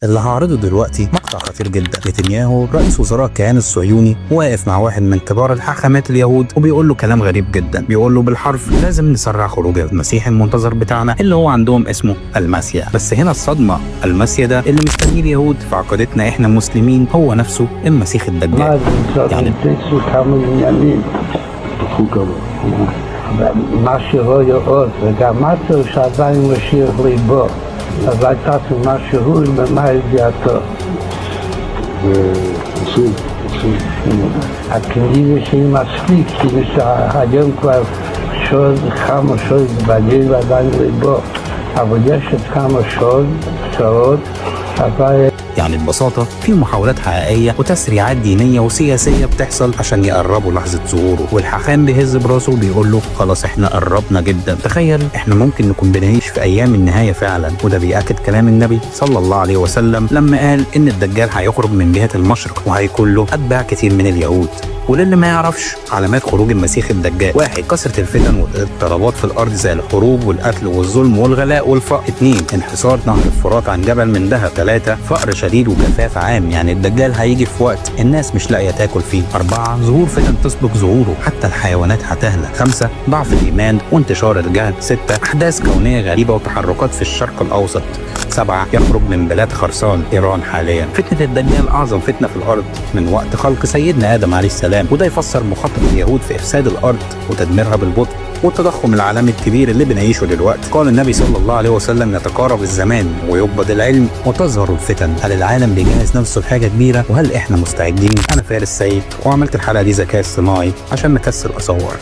اللي هعرضه دلوقتي مقطع خطير جدا. نتنياهو رئيس وزراء الكيان الصهيوني واقف مع واحد من كبار الحاخامات اليهود وبيقول له كلام غريب جدا، بيقول له بالحرف لازم نسرع خروج المسيح المنتظر بتاعنا اللي هو عندهم اسمه المسيا. بس هنا الصدمه، المسيا ده اللي مستنيه اليهود في عقيدتنا احنا المسلمين هو نفسه المسيح الدجال. يعني مسیحای آت و گمت و شدن مسیح ریبا و وقت مسیحون به مهدیتا اکنی بشی مسیح که مثل حجم که شد خم شد بدیر و دن ریبا اولیه شد خم شد يعني ببساطة في محاولات حقيقية وتسريعات دينية وسياسية بتحصل عشان يقربوا لحظة ظهوره، والحاخام بيهز براسه وبيقول له خلاص احنا قربنا جدا. تخيل احنا ممكن نكون بنعيش في ايام النهاية فعلا، وده بيأكد كلام النبي صلى الله عليه وسلم لما قال ان الدجال هيخرج من جهة المشرق وهيكون له اتباع كتير من اليهود. وللي ما يعرفش علامات خروج المسيح الدجال: 1. كثرة الفتن والاضطرابات في الارض زي الحروب والقتل والظلم والغلاء والفقر. 2. انحسار نهر الفرات عن جبل من ذهب. 3. فقر شديد وجفاف عام، يعني الدجال هيجي في وقت الناس مش لاقيه تاكل فيه. 4. ظهور فتن تسبق ظهوره، حتى الحيوانات هتهلك. 5. ضعف الايمان وانتشار الجهل. 6. احداث كونيه غريبه وتحركات في الشرق الاوسط. 7. يخرج من بلاد خرسان ايران حاليا. فتنه الدجال اعظم فتنه في الارض من وقت خلق سيدنا ادم عليه السلام، وده يفسر مخاطره اليهود في افساد الارض وتدميرها بالبطء والتضخم العالمي الكبير اللي بنعيشه دلوقتي. قال النبي صلى الله عليه وسلم: يتقارب الزمان ويقبض العلم وتظهر الفتن. هل العالم بيجهز نفسه لحاجه كبيره؟ وهل احنا مستعدين؟ انا فارس سعيد، وعملت الحلقه دي ذكاء اصطناعي عشان نكسر اصور.